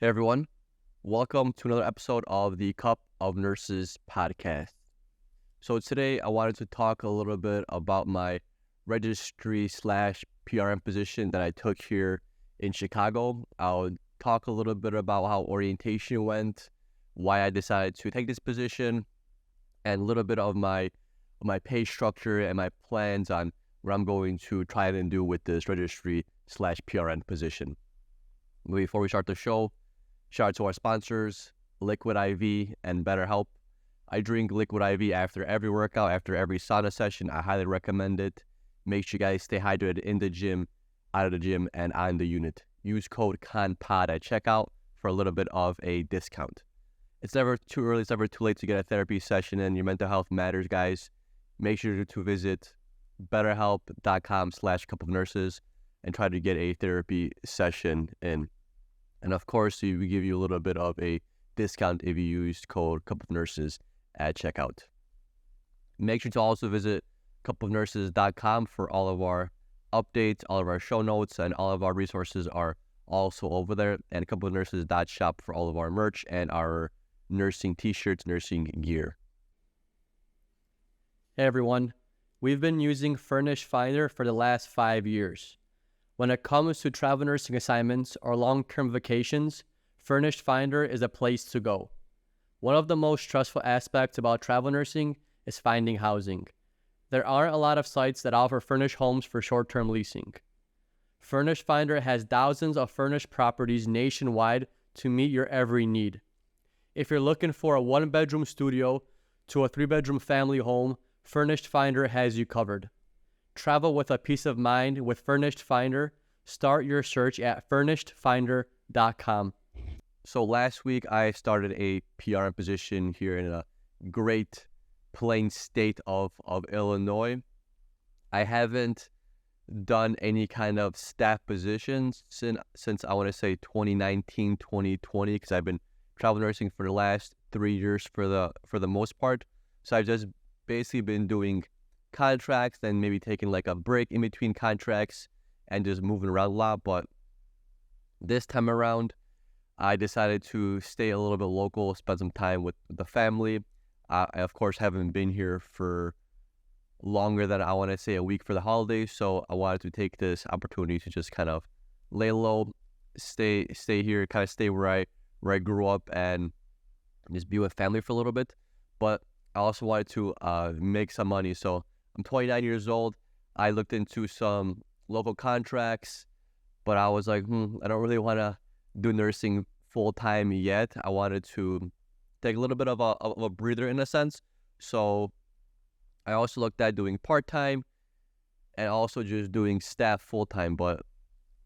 Hey everyone, welcome to another episode of the Cup of Nurses podcast. So today I wanted to talk a little bit about my registry slash PRN position that I took here in Chicago. I'll talk a little bit about how orientation went, why I decided to take this position, and a little bit of my pay structure and my plans on what I'm going to try and do with this registry slash PRN position. Before we start the show, shout out to our sponsors, Liquid IV and BetterHelp. I drink Liquid IV after every workout, after every sauna session. I highly recommend it. Make sure you guys stay hydrated in the gym, out of the gym, and on the unit. Use code CONPOD at checkout for a little bit of a discount. It's never too early, it's never too late to get a therapy session in. Your mental health matters, guys. Make sure to visit betterhelp.com/cupofnurses and try to get a therapy session in. And of course, we give you a little bit of a discount if you use code cupofnurses at checkout. Make sure to also visit cupofnurses.com for all of our updates, all of our show notes, and all of our resources are also over there. And cupofnurses.shop for all of our merch and our nursing t-shirts, nursing gear. Hey everyone, we've been using Furnish Finder for the last 5 years. When it comes to travel nursing assignments or long-term vacations, Furnish Finder is a place to go. One of the most stressful aspects about travel nursing is finding housing. There aren't a lot of sites that offer furnished homes for short-term leasing. Furnish Finder has thousands of furnished properties nationwide to meet your every need. If you're looking for a 1-bedroom studio to a 3-bedroom family home, Furnished Finder has you covered. Travel with a peace of mind with Furnished Finder. Start your search at furnishedfinder.com. So last week I started a PRN position here in a great plain state of Illinois. I haven't done any kind of staff positions since I want to say 2019, 2020, because I've been travel nursing for the last 3 years for the most part. So I've just basically been doing contracts, then maybe taking like a break in between contracts and just moving around a lot. But this time around, I decided to stay a little bit local, spend some time with the family. I, of course, haven't been here for longer than I want to say a week for the holidays, so I wanted to take this opportunity to just kind of lay low, stay here, kind of stay where I grew up and just be with family for a little bit. But I also wanted to make some money. So I'm 29 years old. I looked into some local contracts, but I was like, I don't really want to do nursing full-time yet. I wanted to take a little bit of a breather in a sense. So I also looked at doing part-time and also just doing staff full-time. But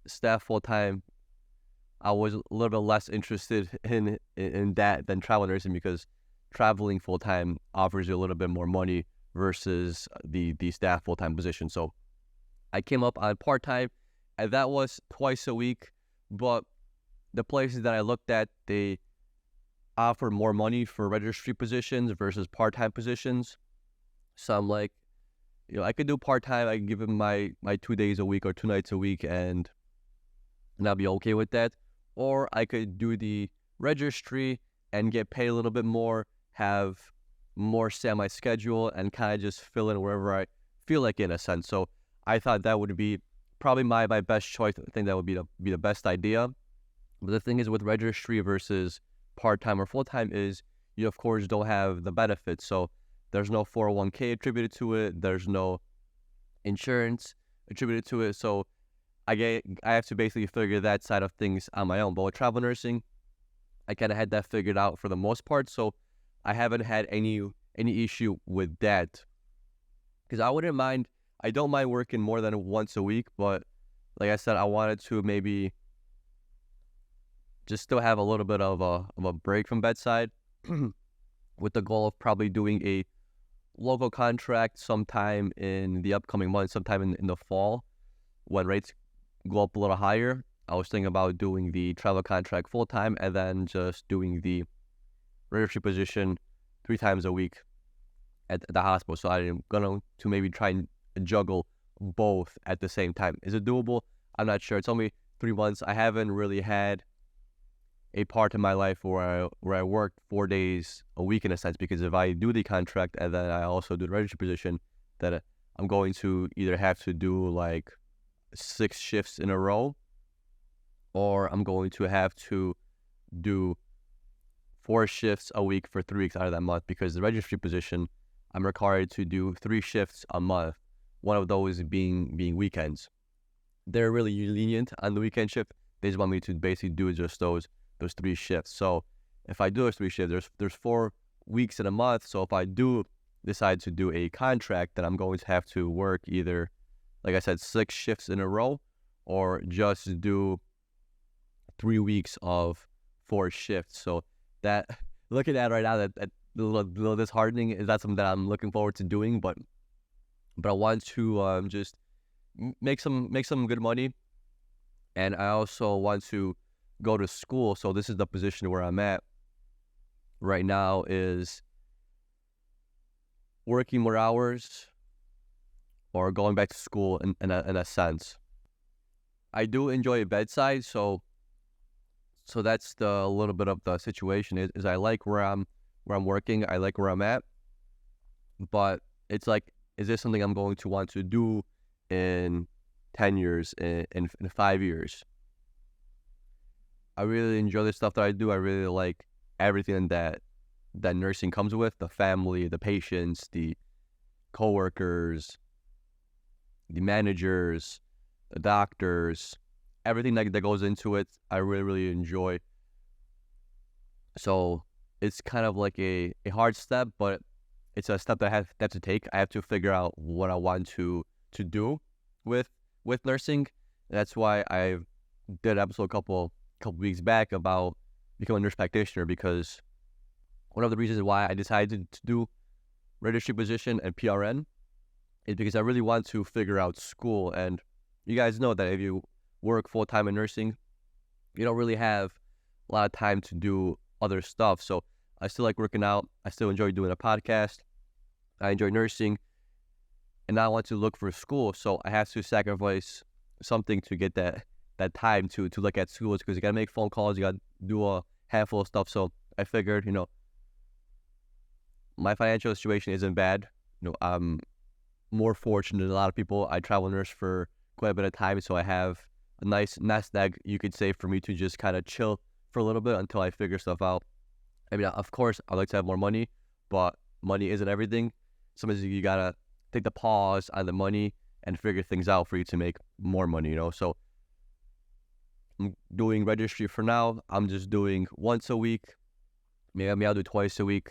staff full-time, I was a little bit less interested in that than travel nursing, because traveling full-time offers you a little bit more money versus the staff full-time position. So I came up on part-time, and that was twice a week. But the places that I looked at, they offer more money for registry positions versus part-time positions. So I'm like, I could do part-time. I can give them my 2 days a week or 2 nights a week, and I'll be okay with that. Or I could do the registry and get paid a little bit more, have more say on my schedule, and kind of just fill in wherever I feel like, in a sense. So I thought that would be probably my best choice. I think that would be the best idea. But the thing is, with registry versus part-time or full-time is you, of course, don't have the benefits. So there's no 401k attributed to it. There's no insurance attributed to it. So I have to basically figure that side of things on my own. But with travel nursing, I kind of had that figured out for the most part. So I haven't had any issue with that, because I don't mind working more than once a week. But like I said, I wanted to maybe just still have a little bit of a break from bedside with the goal of probably doing a local contract sometime in the upcoming months, sometime in the fall when rates go up a little higher. I was thinking about doing the travel contract full-time and then just doing the registry position 3 times a week at the hospital. So I'm going to maybe try and juggle both at the same time. Is it doable? I'm not sure. It's only 3 months. I haven't really had a part in my life where I work 4 days a week in a sense, because if I do the contract and then I also do the registry position, then I'm going to either have to do like 6 shifts in a row, or I'm going to have to do 4 shifts a week for 3 weeks out of that month, because the registry position, I'm required to do 3 shifts a month, one of those being weekends. They're really lenient on the weekend shift. They just want me to basically do just those 3 shifts. So if I do those 3 shifts, there's 4 weeks in a month. So if I do decide to do a contract, then I'm going to have to work either, like I said, 6 shifts in a row, or just do 3 weeks of 4 shifts. So that, looking at right now, that a little disheartening. Is that something that I'm looking forward to doing? But I want to just make some good money, and I also want to go to school. So this is the position where I'm at right now, is working more hours or going back to school in a sense. I do enjoy bedside, so that's the little bit of the situation. Is I like where I'm working, I like where I'm at, but it's like, is this something I'm going to want to do in 10 years, in 5 years? I really enjoy the stuff that I do. I really like everything that nursing comes with: the family, the patients, the coworkers, the managers, the doctors, everything that goes into it. I really, really enjoy. So it's kind of like a hard step, but it's a step that I have to take. I have to figure out what I want to do with nursing. That's why I did an episode a couple weeks back about becoming a nurse practitioner, because one of the reasons why I decided to do registry position and PRN is because I really want to figure out school. And you guys know that if you work full-time in nursing, you don't really have a lot of time to do other stuff. So I still like working out. I still enjoy doing a podcast. I enjoy nursing. And now I want to look for school. So I have to sacrifice something to get that time to look at schools, because you got to make phone calls. You got to do a handful of stuff. So I figured, my financial situation isn't bad. I'm more fortunate than a lot of people. I travel nurse for quite a bit of time, so I have a nice nest egg, you could say, for me to just kind of chill for a little bit until I figure stuff out. I mean, of course, I'd like to have more money, but money isn't everything. Sometimes you gotta take the pause on the money and figure things out for you to make more money, So I'm doing registry for now. I'm just doing once a week. Maybe I'll do twice a week,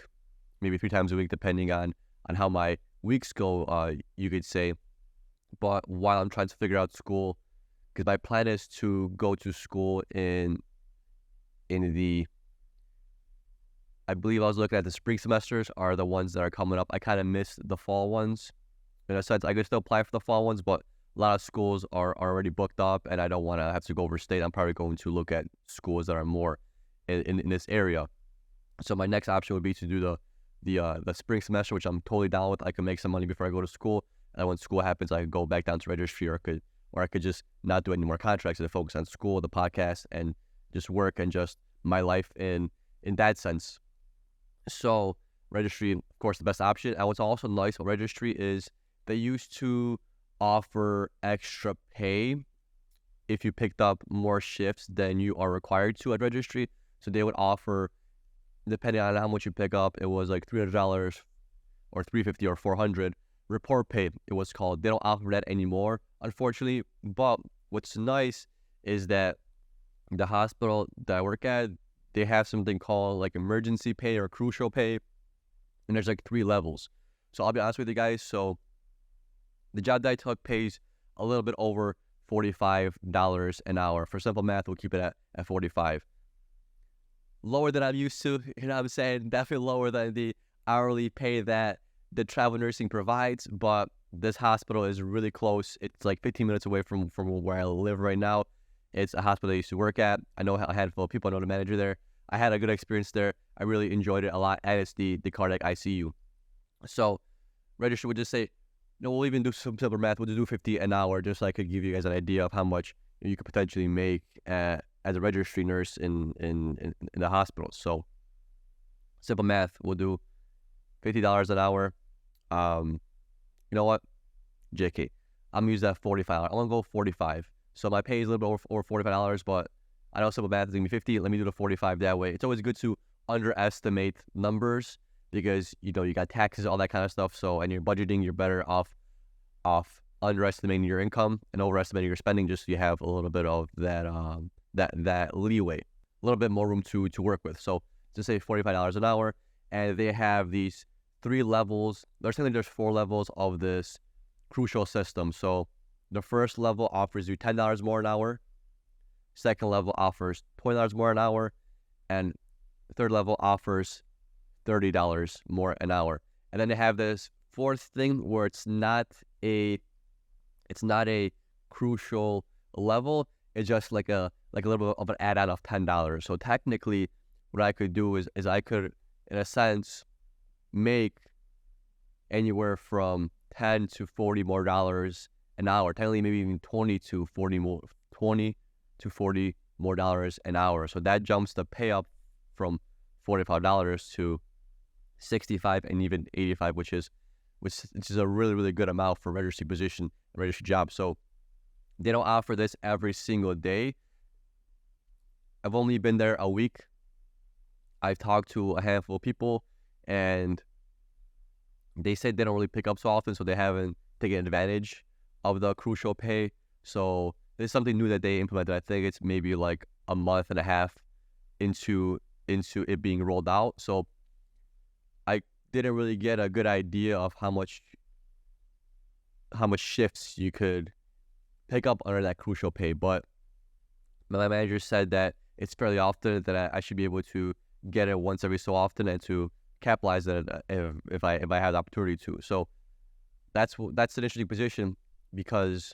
maybe 3 times a week, depending on how my weeks go, you could say. But while I'm trying to figure out school, because my plan is to go to school in the, I believe I was looking at the spring semesters are the ones that are coming up. I kind of missed the fall ones. In a sense, I could still apply for the fall ones, but a lot of schools are already booked up, and I don't want to have to go overstate. I'm probably going to look at schools that are more in this area. So my next option would be to do the spring semester, which I'm totally down with. I can make some money before I go to school, and when school happens, I can go back down to registry, or I could just not do any more contracts and focus on school, the podcast, and just work and just my life in that sense. So registry, of course, the best option. And what's also nice about registry is they used to offer extra pay if you picked up more shifts than you are required to at registry. So they would offer, depending on how much you pick up, it was like $300 or $350 or $400 report pay, it was called. They don't offer that anymore, unfortunately. But what's nice is that the hospital that I work at, they have something called like emergency pay or crucial pay, and there's like 3 levels. So I'll be honest with you guys. So the job that I took pays a little bit over $45 an hour. For simple math, we'll keep it at 45. Lower than I'm used to, you know what I'm saying? Definitely lower than the hourly pay that the travel nursing provides, but this hospital is really close. It's like 15 minutes away from where I live right now. It's a hospital I used to work at. I know a handful of people. I know the manager there. I had a good experience there. I really enjoyed it a lot, and it's the cardiac ICU. So registry would just say, no, we'll even do some simple math. We'll just do $50 an hour, just so I could give you guys an idea of how much you could potentially make at as a registry nurse in the hospital. So simple math, we'll do $50 an hour. You know what? JK, I'm gonna use that $45. I'm gonna go 45. So my pay is a little bit over $45, but I know simple math is gonna be 50. Let me do the 45 that way. It's always good to underestimate numbers because you got taxes, all that kind of stuff. So and you're budgeting, you're better off underestimating your income and overestimating your spending, just so you have a little bit of that leeway, a little bit more room to work with. So just say $45 an hour, and they have these 3 levels. There's 4 levels of this crucial system. So the first level offers you $10 more an hour. Second level offers $20 more an hour, and the third level offers $30 more an hour. And then they have this fourth thing where it's not a crucial level. It's just like a little bit of an add-on of $10. So technically, what I could do is I could, in a sense, make anywhere from $10 to $40 more dollars an hour. Technically, maybe even $20 to $40 more dollars an hour. So that jumps the pay up from $45 to $65 and even $85, which is a really, really good amount for a registry position, a registry job. So they don't offer this every single day. I've only been there a week. I've talked to a handful of people, and they said they don't really pick up so often, so they haven't taken advantage of the crucial pay. So there's something new that they implemented. I think it's maybe like a month and a half into it being rolled out. So I didn't really get a good idea of how much shifts you could pick up under that crucial pay. But my manager said that it's fairly often, that I should be able to get it once every so often and to capitalize on it if I have the opportunity to. So that's an interesting position, because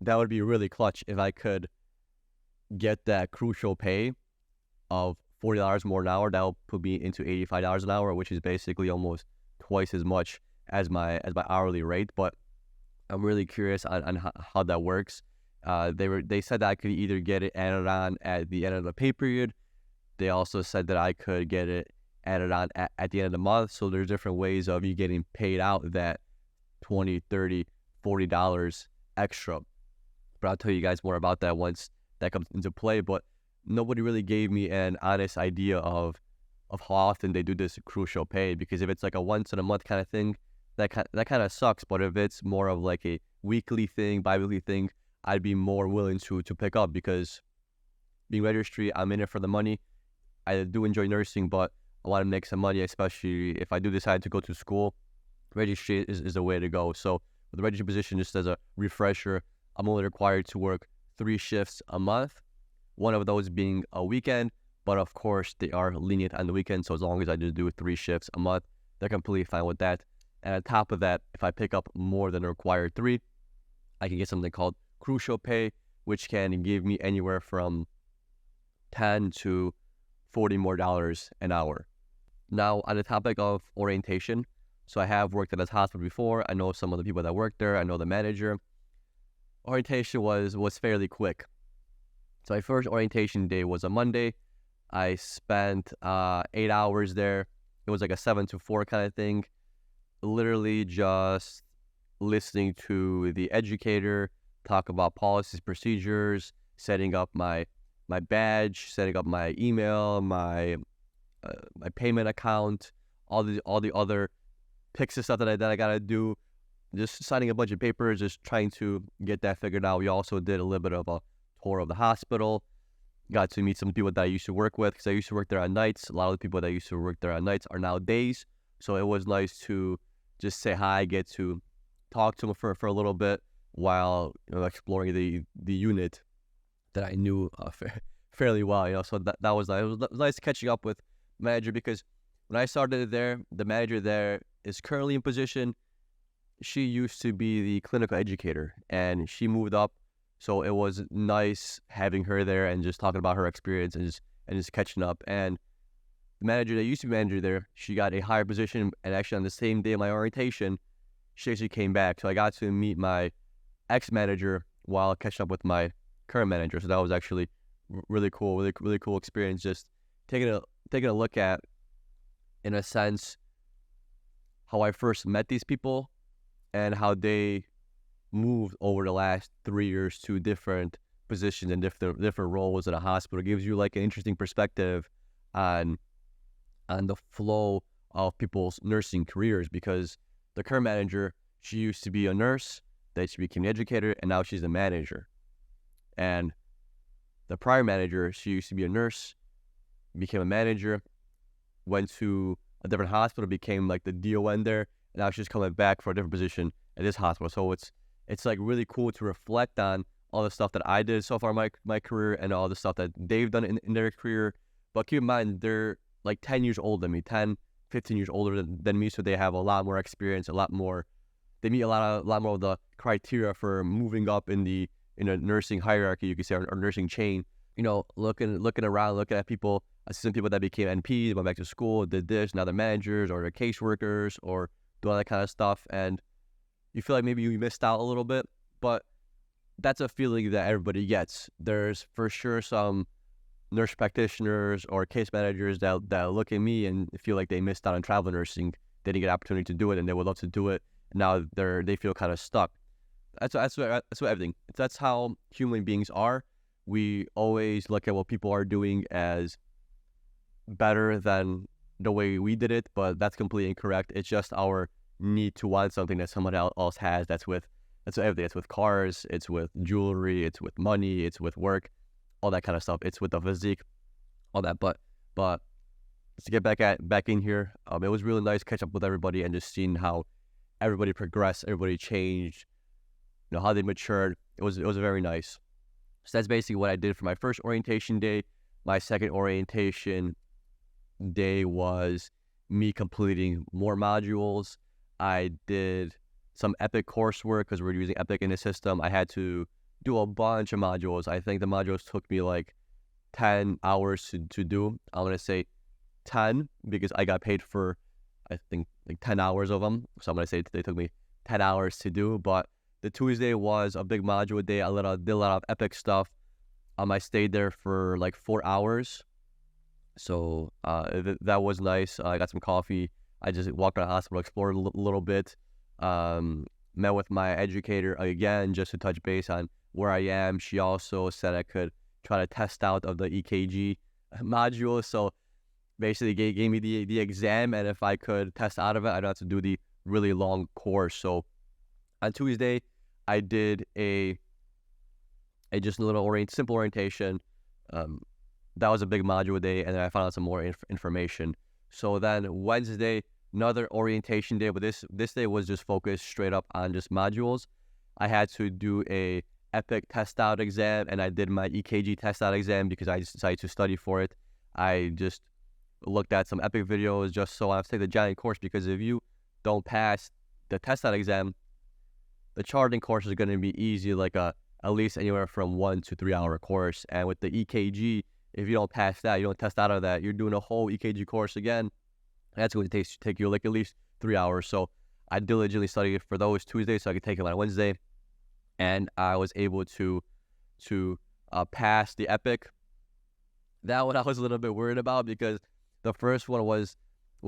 that would be really clutch if I could get that crucial pay of $40 more an hour. That will put me into $85 an hour, which is basically almost twice as much as my hourly rate. But I'm really curious on how that works. They said that I could either get it added on at the end of the pay period. They also said that I could get it added on at the end of the month. So there's different ways of you getting paid out that $20, $30, $40 extra. But I'll tell you guys more about that once that comes into play. But nobody really gave me an honest idea of how often they do this crucial pay, because if it's like a once in a month kind of thing, that kind of sucks. But if it's more of like a weekly thing, bi-weekly thing, I'd be more willing to pick up, because being registry, I'm in it for the money. I do enjoy nursing, but I want to make some money, especially if I do decide to go to school. Registry is the way to go. So with the registry position, just as a refresher, I'm only required to work 3 shifts a month, one of those being a weekend. But of course, they are lenient on the weekend. So as long as I just do 3 shifts a month, they're completely fine with that. And on top of that, if I pick up more than the required 3, I can get something called crucial pay, which can give me anywhere from $10 to $40 more dollars an hour. Now, on the topic of orientation, so I have worked at this hospital before. I know some of the people that work there. I know the manager. Orientation was fairly quick. So my first orientation day was a Monday. I spent 8 hours there. It was like a 7 to 4 kind of thing. Literally just listening to the educator talk about policies, procedures, setting up my badge, setting up my email, my payment account, all the other picks and stuff that I gotta do. Just signing a bunch of papers, just trying to get that figured out. We also did a little bit of a tour of the hospital. Got to meet some people that I used to work with, because I used to work there on nights. A lot of the people that used to work there on nights are now days. So it was nice to just say hi, get to talk to them for a little bit while exploring the unit that I knew fairly well. So that was nice. It was nice catching up with manager, because when I started there, the manager there is currently in position. She used to be the clinical educator, and she moved up. So it was nice having her there and just talking about her experience and just catching up. And the manager that used to be manager there, she got a higher position, and actually on the same day of my orientation, she actually came back. So I got to meet my ex-manager while catching up with my current manager. So that was actually really cool, really cool experience. Just taking a look at, in a sense, how I first met these people and how they moved over the last 3 years to different positions and different roles in a hospital. It gives you like an interesting perspective on the flow of people's nursing careers, because the current manager, she used to be a nurse, then she became an educator, and now she's a manager. And the prior manager, she used to be a nurse, became a manager, went to a different hospital, became like the DON there, and now she's coming back for a different position at this hospital. So it's like really cool to reflect on all the stuff that I did so far in my career and all the stuff that they've done in their career. But keep in mind, they're like 10 years older than me, 10, 15 years older than me, so they have a lot more experience, they meet a lot more of the criteria for moving up in a nursing hierarchy, you could say, or nursing chain. You know, looking around, looking at people, assistant people that became NPs, went back to school, did this, now they're managers or they're caseworkers or do all that kind of stuff, and you feel like maybe you missed out a little bit, but that's a feeling that everybody gets. There's for sure some nurse practitioners or case managers that look at me and feel like they missed out on travel nursing. They didn't get an opportunity to do it, and they would love to do it. Now they feel kind of stuck. That's what everything. That's how human beings are. We always look at what people are doing as better than the way we did it, but that's completely incorrect. It's just our need to want something that someone else has. That's everything. It's with cars, it's with jewelry, it's with money, it's with work, all that kind of stuff. It's with the physique, all that. But to get back in here, it was really nice to catch up with everybody and just seeing how everybody progressed, everybody changed, you know, how they matured. It was very nice. So that's basically what I did for my first orientation day. My second orientation day was me completing more modules. I did some Epic coursework because we're using Epic in the system. I had to do a bunch of modules. I think the modules took me like 10 hours to do. I'm going to say 10 because I got paid for, I think, like 10 hours of them. So I'm going to say they took me 10 hours to do. But the Tuesday was a big module day. I did a lot of Epic stuff. I stayed there for like 4 hours. So that was nice. I got some coffee. I just walked around the hospital, explored a little bit. Met with my educator again just to touch base on where I am. She also said I could try to test out of the EKG module. So basically gave me the exam, and if I could test out of it, I don't have to do the really long course. So on Tuesday, I did a just a little simple orientation. That was a big module day, and then I found out some more information. So then Wednesday, another orientation day, but this day was just focused straight up on just modules. I had to do a Epic test out exam, and I did my EKG test out exam because I just decided to study for it. I just looked at some Epic videos just so I have to take the giant course, because if you don't pass the test out exam, the charting course is going to be easy, like at least anywhere from 1 to 3 hour course. And with the EKG, if you don't pass that, you don't test out of that, you're doing a whole EKG course again. That's going to take you like at least 3 hours. So I diligently studied for those Tuesdays so I could take it on Wednesday. And I was able to pass the Epic. That one I was a little bit worried about because the first one was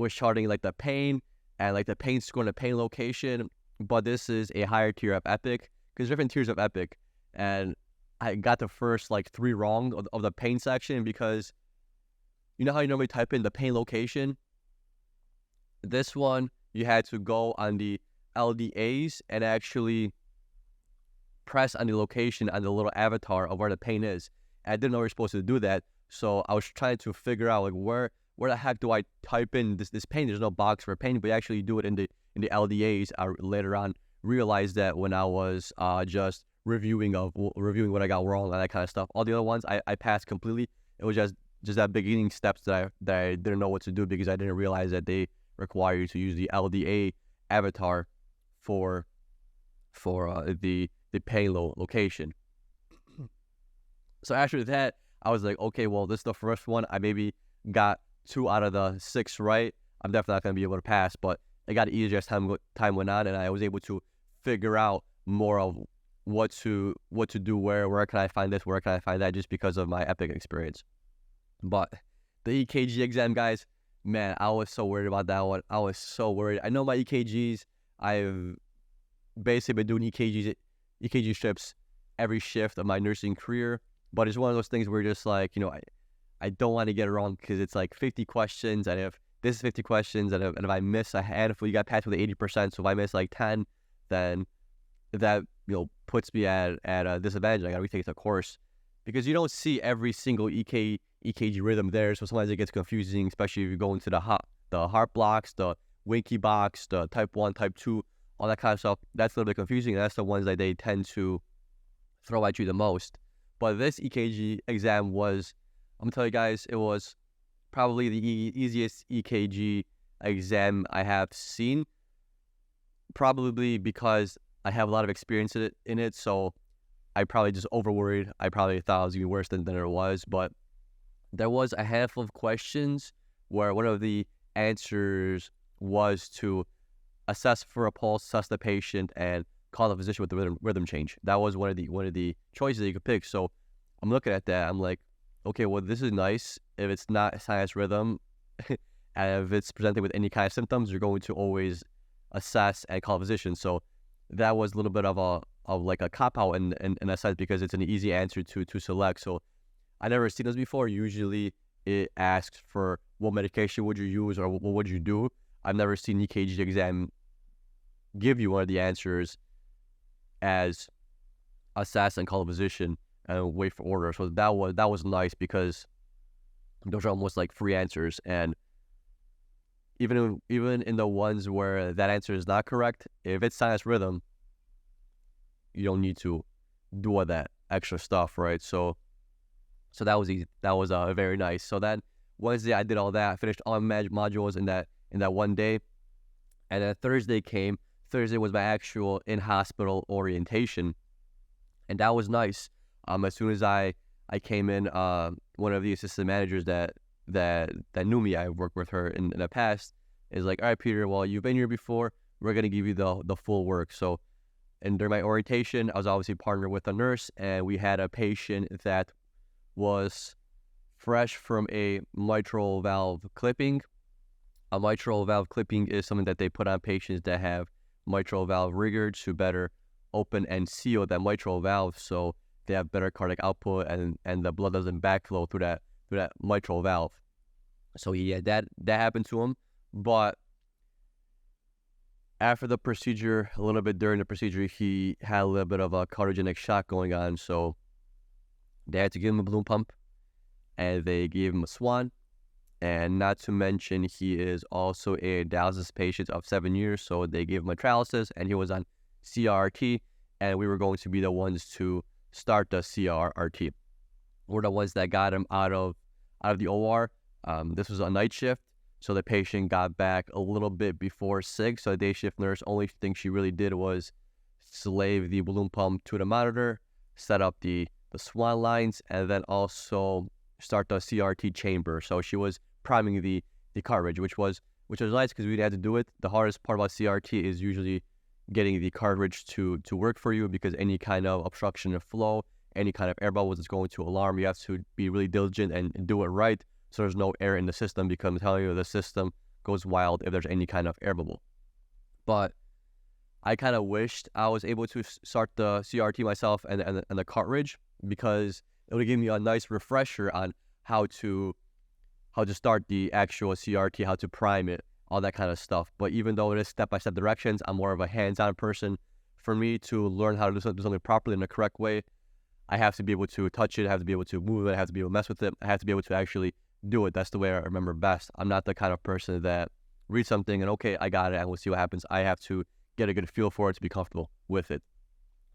charting like the pain and like the pain score and the pain location. But this is a higher tier of Epic because different tiers of Epic. And I got the first like 3 wrong of the pain section because you know how you normally type in the pain location? This one, you had to go on the LDAs and actually press on the location on the little avatar of where the pain is. And I didn't know we were supposed to do that. So I was trying to figure out like where the heck do I type in this pain? There's no box for pain, but you actually do it in the LDAs. I later on realized that when I was just reviewing what I got wrong and that kind of stuff. All the other ones I passed completely. It was just that beginning steps that I didn't know what to do because I didn't realize that they require you to use the LDA avatar for the pain location. So after that, I was like, okay, well, this is the first one. I maybe got 2 out of the 6 right. I'm definitely not going to be able to pass, but it got easier as time went on, and I was able to figure out more of what to do, where can I find this, where can I find that, just because of my epic experience. But the EKG exam, guys, man, I was so worried about that one. I was so worried. I know my EKGs. I've basically been doing EKG strips every shift of my nursing career, but it's one of those things where you're just like, I don't want to get it wrong, because it's like 50 questions, and if this is 50 questions, and if I miss a handful, you got passed with 80%, so if I miss like 10, then that puts me at a disadvantage. I gotta retake the course, because you don't see every single EKG rhythm there, so sometimes it gets confusing, especially if you go into the heart blocks, the Winky box, the type 1, type 2, all that kind of stuff. That's a little bit confusing, and that's the ones that they tend to throw at you the most. But this EKG exam was, I'm gonna tell you guys, it was probably the easiest EKG exam I have seen, probably because I have a lot of experience in it, so I probably just over-worried. I probably thought it was even worse than it was, but there was a handful of questions where one of the answers was to assess for a pulse, assess the patient, and call the physician with the rhythm change. That was one of the choices that you could pick. So I'm looking at that, I'm like, okay, well, this is nice. If it's not sinus rhythm, and if it's presented with any kind of symptoms, you're going to always assess and call a physician. So that was a little bit of a cop-out in a sense, because it's an easy answer to select. So I never seen this before. Usually it asks for what medication would you use, or what would you do. I've never seen EKG exam give you one of the answers as assess and call a physician and wait for order. So that was nice, because those are almost like free answers. And even in the ones where that answer is not correct, if it's sinus rhythm, you don't need to do all that extra stuff, right? So that was easy. That was very nice. So then Wednesday I did all that. I finished all my modules in that one day, and then Thursday came. Thursday was my actual in-hospital orientation, and that was nice. As soon as I came in, one of the assistant managers that knew me, I worked with her in the past, is like, all right, Peter, well, you've been here before. We're going to give you the full work. So, and during my orientation, I was obviously partnered with a nurse, and we had a patient that was fresh from a mitral valve clipping. A mitral valve clipping is something that they put on patients that have mitral valve rigor to better open and seal that mitral valve, so they have better cardiac output, and the blood doesn't backflow through that mitral valve. So yeah, that happened to him. But after the procedure, a little bit during the procedure, he had a little bit of a cardiogenic shock going on, so they had to give him a balloon pump, and they gave him a Swan. And not to mention, he is also a dialysis patient of 7 years, so they gave him a dialysis, and he was on CRRT, and we were going to be the ones to start the CRRT. We're the ones that got him out of the OR. This was a night shift, so the patient got back a little bit before 6, so the day shift nurse, only thing she really did was slave the balloon pump to the monitor, set up the Swan lines, and then also start the CRT chamber. So she was priming the cartridge, which was nice, because we had to do it. The hardest part about CRT is usually getting the cartridge to work for you, because any kind of obstruction of flow, any kind of air bubbles is going to alarm. You have to be really diligent and do it right, so there's no air in the system, because I'm telling you, the system goes wild if there's any kind of air bubble. But I kind of wished I was able to start the CRT myself and the cartridge, because it would give me a nice refresher on how to start the actual CRT, how to prime it, all that kind of stuff. But even though it is step-by-step directions, I'm more of a hands-on person. For me to learn how to do something properly in the correct way, I have to be able to touch it, I have to be able to move it, I have to be able to mess with it, I have to be able to actually do it. That's the way I remember best. I'm not the kind of person that reads something and, okay, I got it, and we'll see what happens. I have to get a good feel for it to be comfortable with it.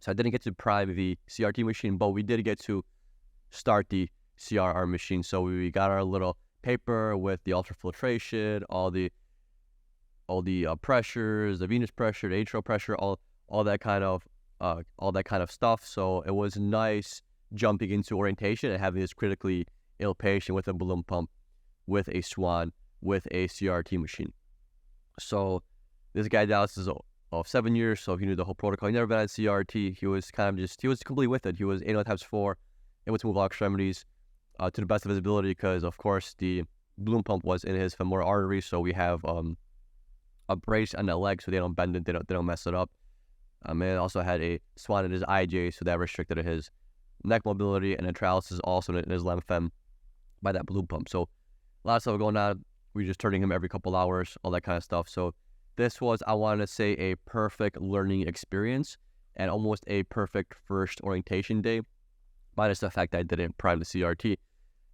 So I didn't get to prime the CRT machine, but we did get to start the CRR machine. So we got our little paper with the ultrafiltration, all the pressures, the venous pressure, the atrial pressure, all that kind of stuff. So it was nice jumping into orientation and having this critically ill patient with a balloon pump, with a Swan, with a CRT machine. So this guy dialysis is of 7 years, so he knew the whole protocol. He never been at CRRT. He was completely with it. He was 8 times 4, able to move all extremities to the best of his ability, because of course the balloon pump was in his femoral artery, so we have a brace on the leg so they don't bend it, they don't mess it up. And it also had a Swan in his IJ, so that restricted his neck mobility, and a paralysis also in his lemfem by that balloon pump. So a lot of stuff going on. We just turning him every couple hours, all that kind of stuff. So this was, I want to say, a perfect learning experience and almost a perfect first orientation day, minus the fact that I didn't prime the CRT.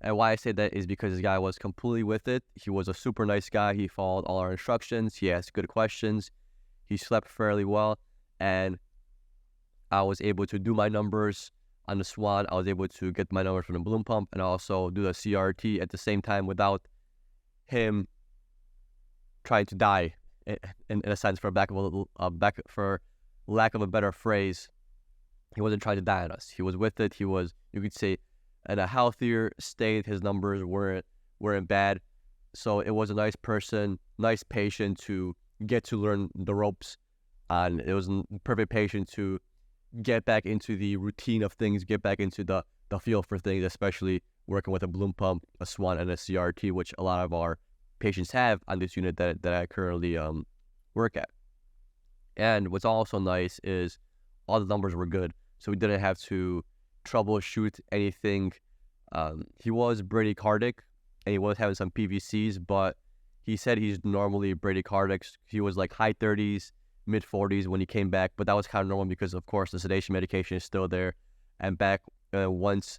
And why I say that is because this guy was completely with it. He was a super nice guy. He followed all our instructions. He asked good questions. He slept fairly well. And I was able to do my numbers on the Swan. I was able to get my numbers from the balloon pump and also do the CRT at the same time without him trying to die, in a sense, for lack of a better phrase. He wasn't trying to die on us. He was with it. He was, you could say, in a healthier state. His numbers weren't bad. So it was a nice person, nice patient to get to learn the ropes on. It was a perfect patient to get back into the routine of things, get back into the feel for things, especially working with a balloon pump, a Swan, and a CRT, which a lot of our patients have on this unit that I currently work at. And what's also nice is all the numbers were good, so we didn't have to troubleshoot anything. He was bradycardic, and he was having some PVCs, but he said he's normally bradycardic. He was like high 30s, mid 40s when he came back, but that was kind of normal because, of course, the sedation medication is still there. And back once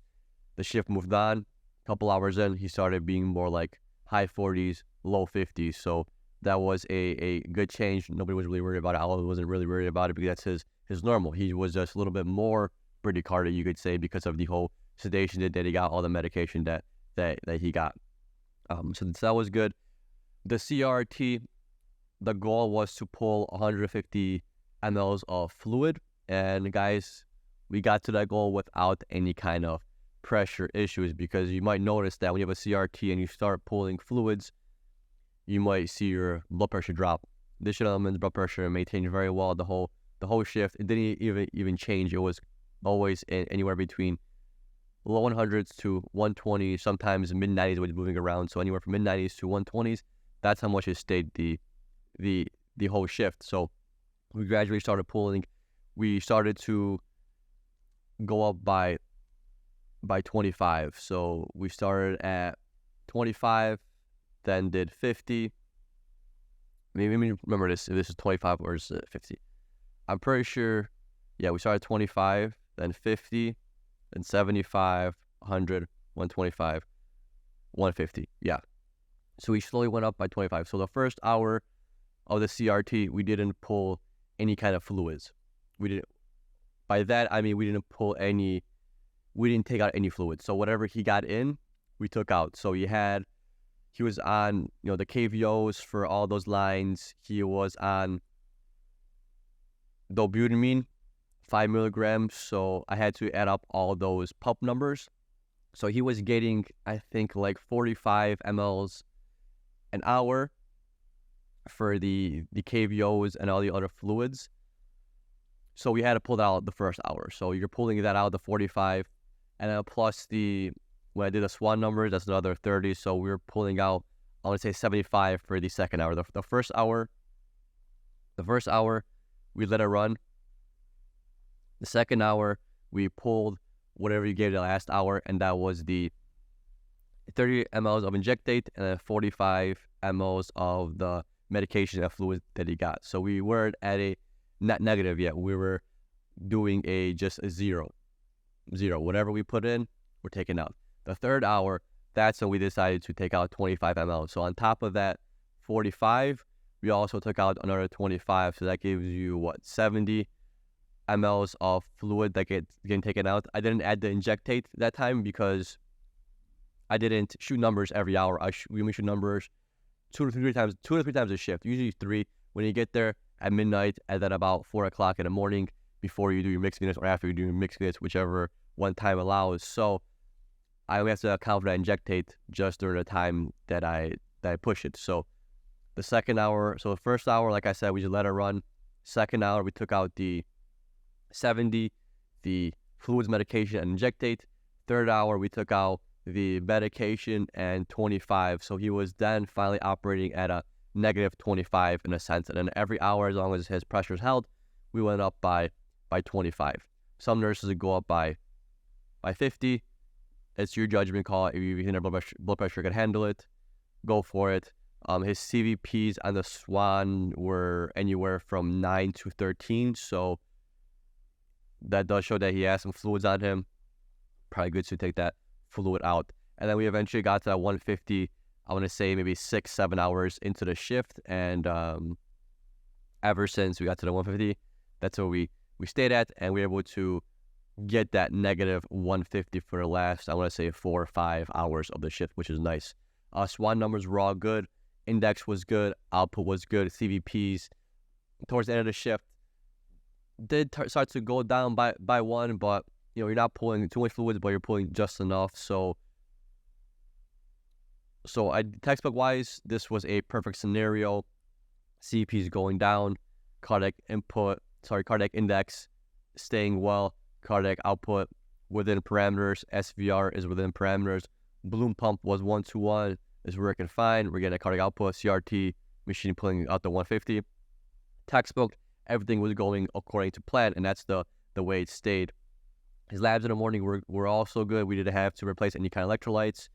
the shift moved on, a couple hours in, he started being more like high 40s, low 50s. So that was a good change. Nobody was really worried about it. I wasn't really worried about it because that's his normal. He was just a little bit more bradycardic, you could say, because of the whole sedation that he got, all the medication that he got. So that was good. The CRT, the goal was to pull 150 mLs of fluid, and guys, we got to that goal without any kind of pressure issues, because you might notice that when you have a CRT and you start pulling fluids, you might see your blood pressure drop. This gentleman's blood pressure maintained very well the whole shift. It didn't even change. It was always anywhere between low 100s to 120, sometimes mid 90s when it's moving around. So anywhere from mid 90s to 120s, that's how much it stayed the whole shift. So we gradually started pulling. We started to go up by 25. So we started at 25, then did 50. Maybe remember this, if this is 25 or is it 50. I'm pretty sure, yeah, we started 25, then 50, then 75, 100, 125, 150. Yeah. So we slowly went up by 25. So the first hour of the CRT, we didn't pull any kind of fluids. By that, I mean, we didn't take out any fluids. So whatever he got in, we took out. So he was on, the KVOs for all those lines. He was on dobutamine, 5 milligrams. So I had to add up all those pump numbers. So he was getting, I think, like 45 mLs an hour for the KVOs and all the other fluids. So we had to pull that out the first hour. So you're pulling that out, the 45, and then plus when I did the Swan numbers, that's another 30. So we were pulling out, I want to say 75 for the second hour. The first hour, we let it run. The second hour, we pulled whatever you gave the last hour, and that was the 30 mLs of injectate and then 45 mLs of the medication and fluid that he got. So we weren't at a not negative yet. We were doing just a zero. Whatever we put in, we're taking out. The third hour, that's when we decided to take out 25 mL. So on top of that 45, we also took out another 25. So that gives you 70 mLs of fluid that getting taken out. I didn't add the injectate that time because I didn't shoot numbers every hour. We only shoot numbers two to three times a shift, usually 3. When you get there at midnight, and then about 4 o'clock in the morning before you do your mixed minutes or after you do your mixed minutes, whichever one time allows. So I only have to account for that injectate just during the time that I push it. So the second hour, so the first hour, like I said, we just let it run. Second hour, we took out the 70, the fluids, medication, and injectate. Third hour, we took out the medication and 25. So he was then finally operating at a negative 25 in a sense. And then every hour, as long as his pressure is held, we went up by 25. Some nurses would go up by 50. It's your judgment call. If you think their blood pressure can handle it, go for it. His CVPs on the Swan were anywhere from 9 to 13. So that does show that he has some fluids on him. Probably good to take that fluid out. And then we eventually got to that 150, I want to say maybe 6-7 hours into the shift. And ever since we got to the 150, that's where we stayed at. And we were able to get that negative 150 for the last, I want to say, 4 or 5 hours of the shift, which is nice. Swan numbers were all good. Index was good. Output was good. CVPs towards the end of the shift did start to go down by one, but you're not pulling too much fluids, but you're pulling just enough. So textbook wise, this was a perfect scenario. CVPs going down, cardiac index staying well, cardiac output within parameters, SVR is within parameters, balloon pump was 1-1, is working fine. We're getting a cardiac output, CRRT machine pulling out the 150. Textbook, everything was going according to plan, and that's the way it stayed. His labs in the morning were also good. We didn't have to replace any kind of electrolytes.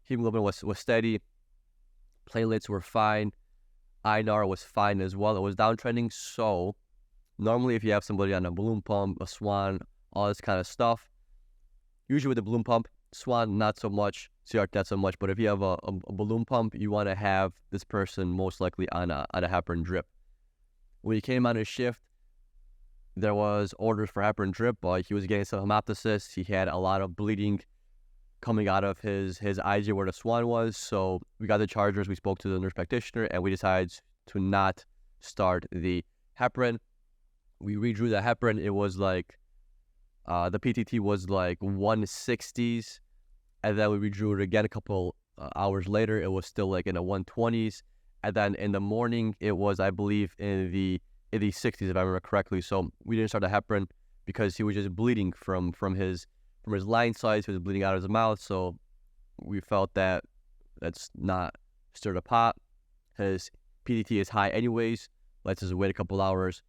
Hemoglobin was steady. Platelets were fine. INR was fine as well. It was downtrending. So normally if you have somebody on a balloon pump, a Swan, all this kind of stuff, usually with the balloon pump, Swan not so much, CRRT not so much, but if you have a balloon pump, you want to have this person most likely on a heparin drip. When he came on his shift, there was orders for heparin drip, but he was getting some hemoptysis. He had a lot of bleeding coming out of his IG where the Swan was. So we got the chargers. We spoke to the nurse practitioner, and we decided to not start the heparin. We redrew the heparin. It was like the PTT was like 160s, and then we redrew it again a couple hours later. It was still like in the 120s, and then in the morning it was, I believe, in the 60s if I remember correctly. So we didn't start the heparin because he was just bleeding from his line size. He was bleeding out of his mouth. So we felt that that's not stir the pot. His PTT is high anyways. Let's just wait a couple hours.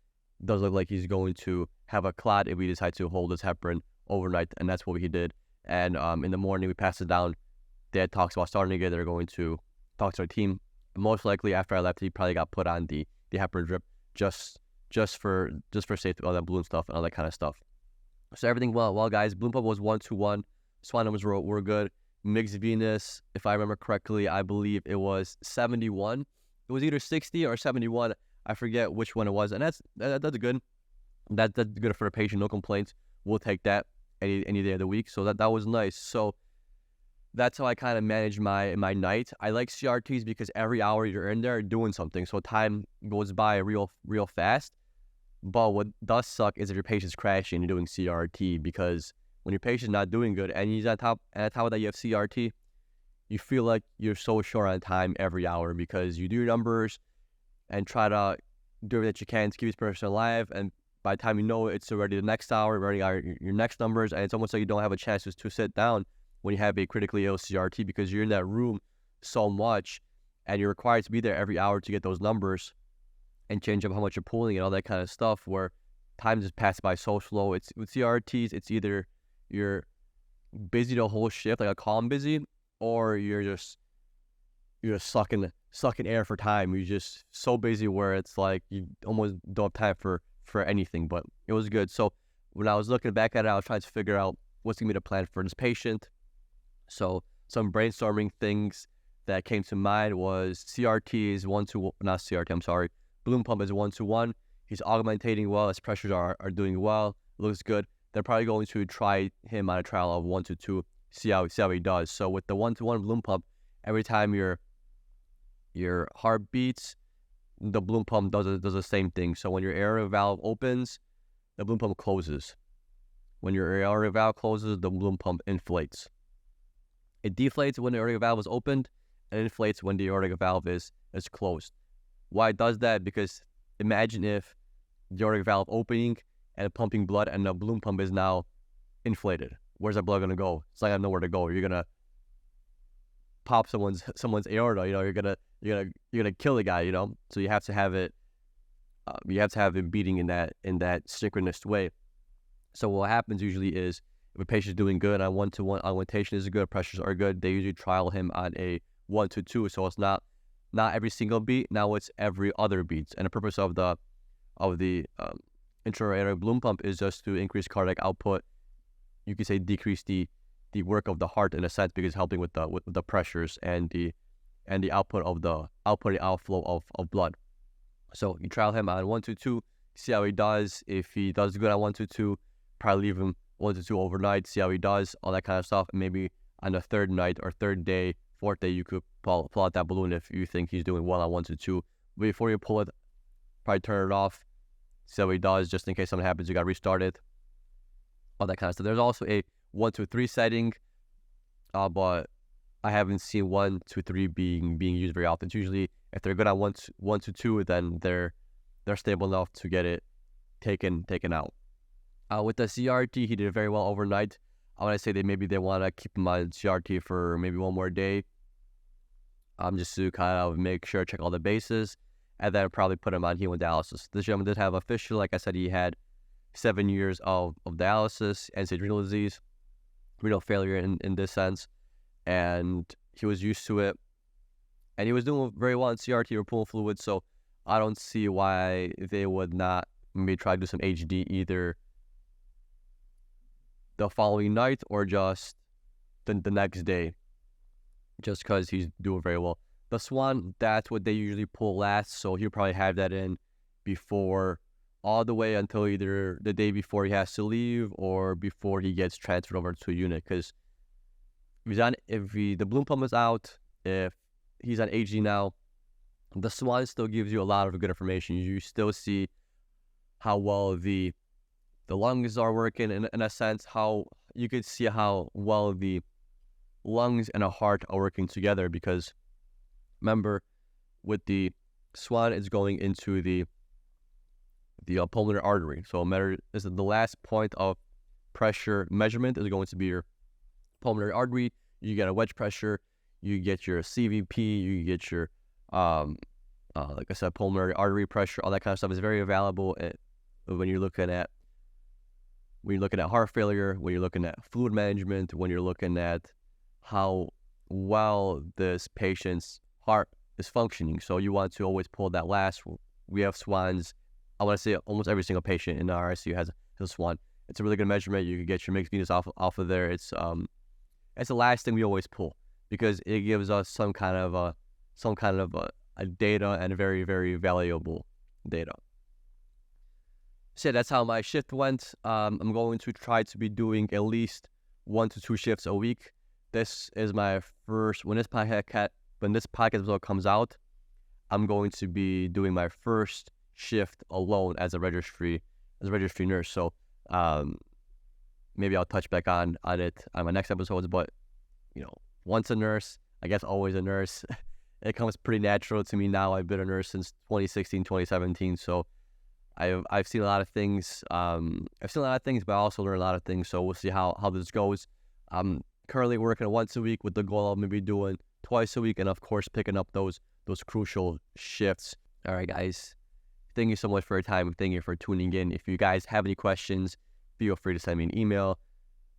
Does look like he's going to have a clot if we decide to hold his heparin overnight, and that's what he did. And in the morning we passed it down. Dad talks about starting again. They're going to talk to our team. Most likely after I left, he probably got put on the heparin drip just for safety, all that balloon stuff and all that kind of stuff. So everything well, guys. Balloon pump was 1-1. Swan numbers were good. Mixed venous, if I remember correctly, I believe it was 71. It was either 60 or 71. I forget which one it was, and that's good. That's good for the patient. No complaints. We'll take that any day of the week. So that was nice. So that's how I kind of manage my night. I like CRTs because every hour you're in there doing something, so time goes by real fast. But what does suck is if your patient's crashing and you're doing CRT, because when your patient's not doing good and he's on top of that you have CRT, you feel like you're so short on time every hour because you do your numbers and try to do everything that you can to keep this person alive, and by the time you know it, it's already the next hour, already got your next numbers, and it's almost like you don't have a chance to sit down when you have a critically ill CRT because you're in that room so much and you're required to be there every hour to get those numbers and change up how much you're pulling and all that kind of stuff, where time just passes by so slow. It's with CRTs, it's either you're busy the whole shift, like a calm busy, or you're just sucking air for time. You're just so busy where it's like you almost don't have time for anything. But it was good. So when I was looking back at it, I was trying to figure out what's gonna be the plan for this patient. So some brainstorming things that came to mind was CRT is 1-1, not CRT, I'm sorry. Balloon pump is 1-1. He's augmentating well. His pressures are doing well. Looks good. They're probably going to try him on a trial of 1-2, see how he does. So with the 1-1 balloon pump, every time your heart beats, the balloon pump does the same thing. So when your aortic valve opens, the balloon pump closes. When your aortic valve closes, the balloon pump inflates. It deflates when the aortic valve is opened and inflates when the aortic valve is closed. Why it does that? Because imagine if the aortic valve opening and pumping blood, and the balloon pump is now inflated. Where's that blood gonna go? It's not gonna know where to go. You're gonna pop someone's aorta. You're gonna kill the guy. So you have to have it. You have to have it beating in that synchronous way. So what happens usually is, if a patient's doing good on 1-to-1 augmentation is good, pressures are good, they usually trial him on a 1-to-2. So it's not every single beat. Now it's every other beat. And the purpose of the intra-aortic balloon pump is just to increase cardiac output. You could say decrease the work of the heart in a sense, because it's helping with the pressures and the output of the outflow of blood. So you trial him on 1-to-2, see how he does. If he does good on 1-to-2, probably leave him 1-to-2 overnight, see how he does, all that kind of stuff. And maybe on the third night or third day, fourth day, you could pull out that balloon if you think he's doing well on 1-to-2. But before you pull it, probably turn it off, see how he does, just in case something happens, you got to restart it, all that kind of stuff. There's also a 1-to-3 setting, but I haven't seen 1-to-3 being used very often. It's usually, if they're good on 1-to-2, then they're stable enough to get it taken out. With the CRRT, he did very well overnight. I want to say maybe they want to keep him on CRRT for maybe one more day, just to kind of make sure, check all the bases, and then probably put him on hemodialysis. This gentleman did have a fistula. Like I said, he had 7 years of dialysis, end-stage renal disease, renal failure in this sense, and he was used to it, and he was doing very well in CRRT or pulling fluid. So I don't see why they would not maybe try to do some HD either the following night or just the next day, just because he's doing very well. The Swan, that's what they usually pull last, so he'll probably have that in before, all the way until either the day before he has to leave or before he gets transferred over to a unit. Because if the balloon pump is out, if he's on HD now, the Swan still gives you a lot of good information. You still see how well the lungs are working, in a sense, how you could see how well the lungs and a heart are working together. Because remember, with the Swan, it's going into the pulmonary artery. So is the last point of pressure measurement is going to be your pulmonary artery. You get a wedge pressure, you get your CVP, you get your like I said, pulmonary artery pressure, all that kind of stuff is very valuable when you're looking at heart failure, when you're looking at fluid management, when you're looking at how well this patient's heart is functioning. So you want to always pull that last. We have Swans. I want to say almost every single patient in our ICU has a Swan. It's a really good measurement. You can get your mixed venous off of there. It's the last thing we always pull, because it gives us some kind of a data, and very, very valuable data. So that's how my shift went. I'm going to try to be doing at least 1 to 2 shifts a week. This is my first, when this podcast episode comes out, I'm going to be doing my first shift alone as a registry nurse. So maybe I'll touch back on it on my next episodes. But once a nurse, I guess always a nurse. It comes pretty natural to me now. I've been a nurse since 2016, 2017. So I've seen a lot of things. But I also learned a lot of things. So we'll see how this goes. I'm currently working once a week with the goal of maybe doing twice a week, and of course picking up those crucial shifts. All right, guys. Thank you so much for your time. Thank you for tuning in. If you guys have any questions, feel free to send me an email,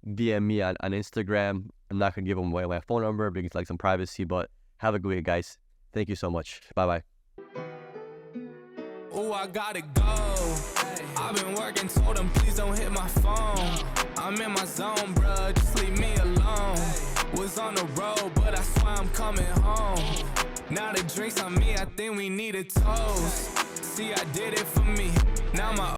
DM me on Instagram. I'm not going to give away my phone number because it's like some privacy, but have a good week, guys. Thank you so much. Bye-bye. Oh, I gotta go. I've been working, told them please don't hit my phone. I'm in my zone, bruh, just leave me alone. Was on the road, but I swear I'm coming home. Now the drinks on me, I think we need a toast. See, I did it for me. Now my